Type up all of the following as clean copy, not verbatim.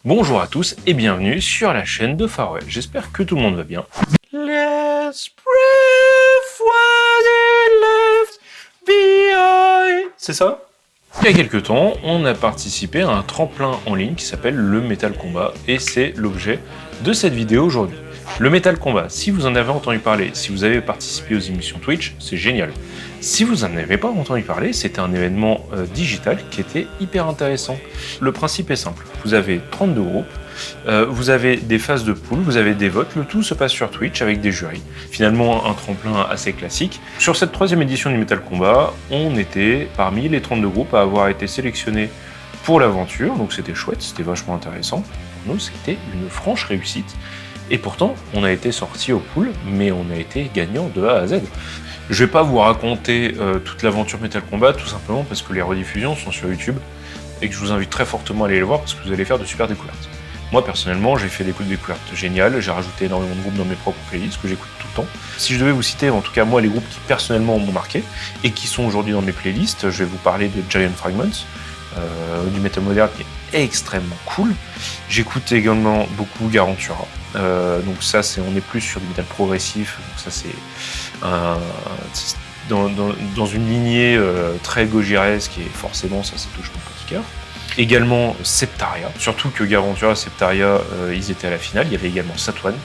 Bonjour à tous et bienvenue sur la chaîne de Far Away. J'espère que tout le monde va bien. Let's breathe what is left behind. C'est ça? Il y a quelques temps, on a participé à un tremplin en ligne qui s'appelle le Metal Combat et c'est l'objet de cette vidéo aujourd'hui. Le Metal Combat, si vous en avez entendu parler, si vous avez participé aux émissions Twitch, c'est génial. Si vous n'en avez pas entendu parler, c'était un événement digital qui était hyper intéressant. Le principe est simple, vous avez 32 groupes, vous avez des phases de poule, vous avez des votes, le tout se passe sur Twitch avec des jurys. Finalement, un tremplin assez classique. Sur cette 3e édition du Metal Combat, on était parmi les 32 groupes à avoir été sélectionnés pour l'aventure, donc c'était chouette, c'était vachement intéressant. Pour nous, c'était une franche réussite. Et pourtant, on a été sorti au pool, mais on a été gagnant de A à Z. Je vais pas vous raconter toute l'aventure Metal Combat, tout simplement parce que les rediffusions sont sur YouTube et que je vous invite très fortement à aller les voir parce que vous allez faire de super découvertes. Moi, personnellement, j'ai fait des découvertes géniales, j'ai rajouté énormément de groupes dans mes propres playlists que j'écoute tout le temps. Si je devais vous citer, en tout cas, moi, les groupes qui personnellement m'ont marqué et qui sont aujourd'hui dans mes playlists, je vais vous parler de Giant Fragments, du metal moderne qui est extrêmement cool. J'écoute également beaucoup Garantura. Donc ça, on est plus sur du metal progressif. Donc ça, c'est dans une lignée très gojiresque et forcément, ça touche mon petit cœur. Également Septaria, surtout que Garantura, Septaria, ils étaient à la finale. Il y avait également Satuan,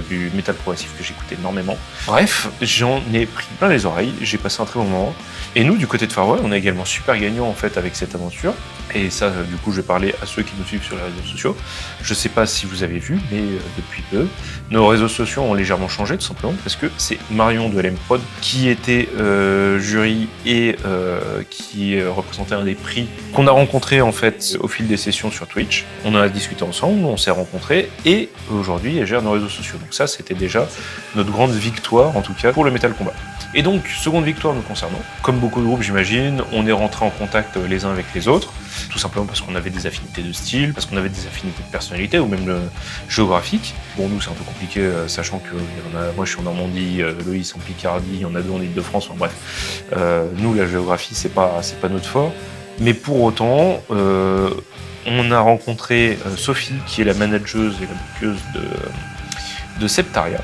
du métal progressif que j'écoutais énormément. Bref, j'en ai pris plein les oreilles, j'ai passé un très bon moment. Et nous, du côté de Far Away, on est également super gagnants en fait avec cette aventure. Et ça, du coup, je vais parler à ceux qui nous suivent sur les réseaux sociaux. Je sais pas si vous avez vu, mais depuis peu, nos réseaux sociaux ont légèrement changé, tout simplement, parce que c'est Marion de LM Prod qui était jury et qui représentait un des prix qu'on a rencontré en fait au fil des sessions sur Twitch. On en a discuté ensemble, on s'est rencontrés et aujourd'hui elle gère nos réseaux sociaux. Donc ça, c'était déjà notre grande victoire, en tout cas, pour le Metal Combat. Et donc, seconde victoire nous concernant. Comme beaucoup de groupes, j'imagine, on est rentrés en contact les uns avec les autres, tout simplement parce qu'on avait des affinités de style, parce qu'on avait des affinités de personnalité ou même géographique. Bon, nous, c'est un peu compliqué, sachant que moi, je suis en Normandie, Loïs en Picardie, il y en a deux en Île-de-France, enfin bref. Nous, la géographie, c'est pas notre fort. Mais pour autant, on a rencontré Sophie, qui est la manageuse et la bookeuse de Septaria,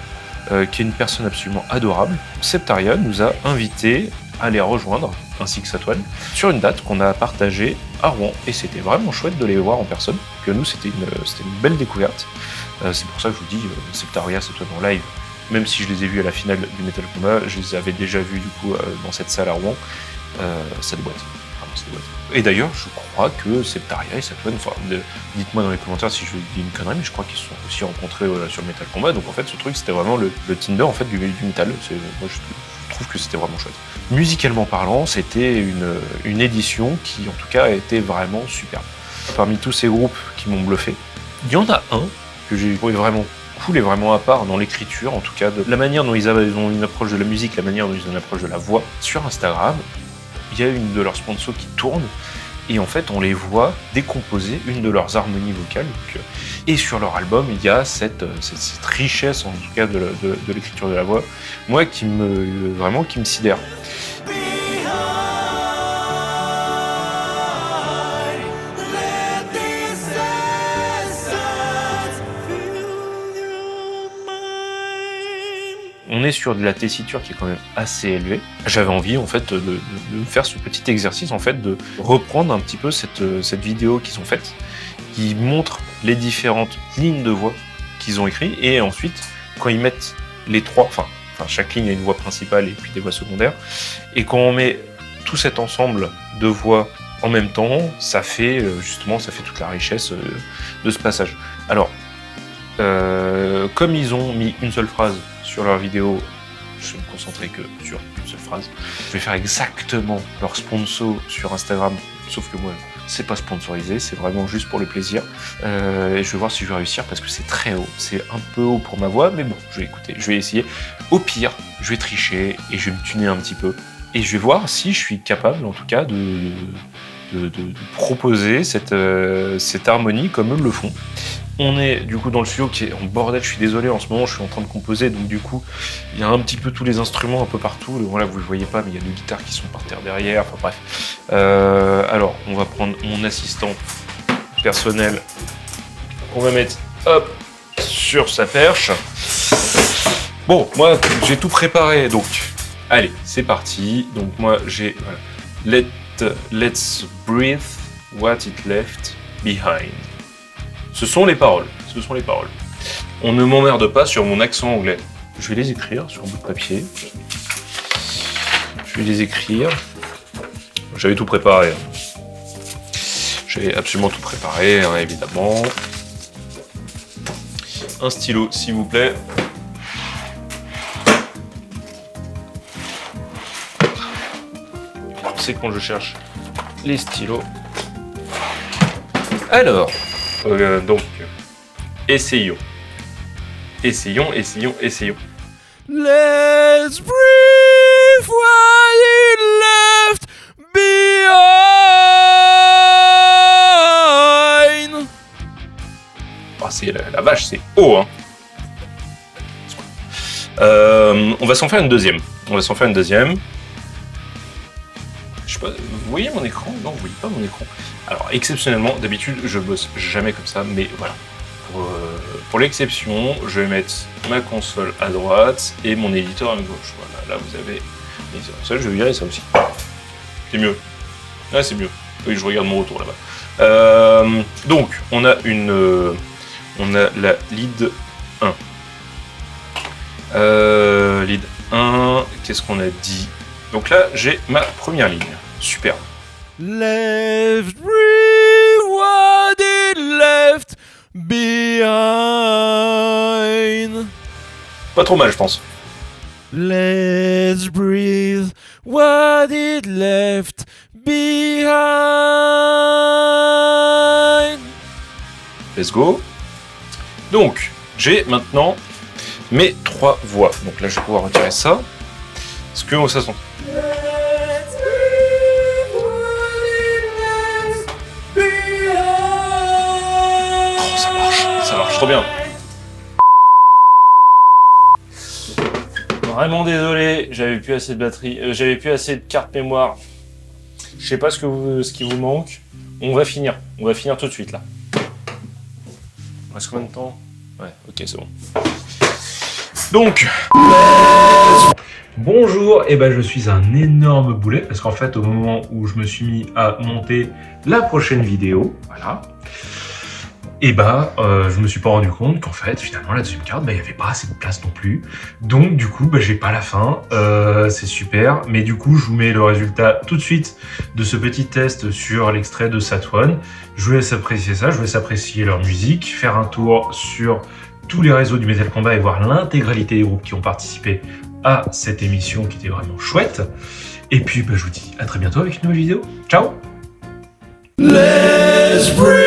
qui est une personne absolument adorable. Septaria nous a invités à les rejoindre, ainsi que Satuan, sur une date qu'on a partagée à Rouen. Et c'était vraiment chouette de les voir en personne. Que nous, c'était une belle découverte. C'est pour ça que je vous dis, Septaria, Satuan en live, même si je les ai vus à la finale du Metal Combat, je les avais déjà vus du coup dans cette salle à Rouen. Ça déboîte. Et d'ailleurs, je crois que Septaria et Satuan, dites-moi dans les commentaires si je dis une connerie, mais je crois qu'ils se sont aussi rencontrés sur le Metal Combat. Donc en fait, ce truc, c'était vraiment le Tinder en fait du metal. Moi, je trouve que c'était vraiment chouette. Musicalement parlant, c'était une édition qui, en tout cas, a été vraiment superbe. Parmi tous ces groupes qui m'ont bluffé, il y en a un que j'ai trouvé vraiment cool et vraiment à part dans l'écriture, en tout cas, de la manière dont ils ont une approche de la musique, la manière dont ils ont une approche de la voix. Sur Instagram, il y a une de leurs sponsors qui tourne et en fait on les voit décomposer une de leurs harmonies vocales. Et sur leur album il y a cette richesse en tout cas de l'écriture de la voix, moi qui me sidère. On est sur de la tessiture qui est quand même assez élevée. J'avais envie en fait de faire ce petit exercice en fait de reprendre un petit peu cette vidéo qu'ils ont faite, qui montre les différentes lignes de voix qu'ils ont écrites et ensuite quand ils mettent les trois, enfin chaque ligne a une voix principale et puis des voix secondaires et quand on met tout cet ensemble de voix en même temps, ça fait toute la richesse de ce passage. Alors comme ils ont mis une seule phrase sur leur vidéo, je vais me concentrer que sur une seule phrase. Je vais faire exactement leur sponsor sur Instagram, sauf que moi, c'est pas sponsorisé, c'est vraiment juste pour le plaisir. Et je vais voir si je vais réussir parce que c'est très haut. C'est un peu haut pour ma voix, mais bon, je vais écouter, je vais essayer. Au pire, je vais tricher et je vais me tuner un petit peu. Et je vais voir si je suis capable, en tout cas, de proposer cette harmonie comme eux le font. On est du coup dans le studio qui est en bordel, je suis désolé, en ce moment je suis en train de composer, donc du coup il y a un petit peu tous les instruments un peu partout, voilà vous le voyez pas mais il y a des guitares qui sont par terre derrière, enfin bref. Alors on va prendre mon assistant personnel qu'on va mettre, hop, sur sa perche. Bon, moi, j'ai tout préparé, donc, allez, c'est parti. Donc, moi, j'ai, voilà, let's breathe what it left behind. Ce sont les paroles, ce sont les paroles. On ne m'emmerde pas sur mon accent anglais. Je vais les écrire sur un bout de papier. Je vais les écrire. J'avais tout préparé. J'avais absolument tout préparé, hein, évidemment. Un stylo, s'il vous plaît. C'est quand je cherche les stylos. Alors, donc, essayons. Essayons. Let's breathe what it left behind. Oh, c'est la vache, c'est haut, hein. On va s'en faire une deuxième. Je sais pas, vous voyez mon écran? Non, vous voyez pas mon écran. Alors, exceptionnellement, d'habitude, je bosse jamais comme ça, mais voilà. Pour l'exception, je vais mettre ma console à droite et mon éditeur à gauche. Voilà, là vous avez l'éditeur. Ça, je vais virer ça aussi. C'est mieux. Ah, c'est mieux. Oui, je regarde mon retour là-bas. Donc, on a la lead 1. Lead 1, qu'est-ce qu'on a dit? Donc là, j'ai ma première ligne. Super. Left, breathe what it left behind. Pas trop mal, je pense. Let's breathe what it left behind. Let's go. Donc, j'ai maintenant mes 3 voix. Donc là, je vais pouvoir retirer ça. Est-ce que ça sent? Ça marche trop bien. Vraiment désolé, j'avais plus assez de batterie, j'avais plus assez de carte mémoire. Je sais pas ce qui vous manque. On va finir tout de suite là. Il reste combien de temps? Ouais, ok, c'est bon. Donc, bonjour, et ben je suis un énorme boulet parce qu'en fait au moment où je me suis mis à monter la prochaine vidéo, voilà, et ben je me suis pas rendu compte qu'en fait finalement la deuxième carte, il n'y avait pas assez de place non plus, donc du coup j'ai pas la fin, c'est super, mais du coup je vous mets le résultat tout de suite de ce petit test sur l'extrait de Sat1. Je vous laisse apprécier ça, je vous laisse apprécier leur musique, faire un tour sur tous les réseaux du Metal Combat et voir l'intégralité des groupes qui ont participé à cette émission qui était vraiment chouette. Et puis je vous dis à très bientôt avec une nouvelle vidéo. Ciao. Let's breathe.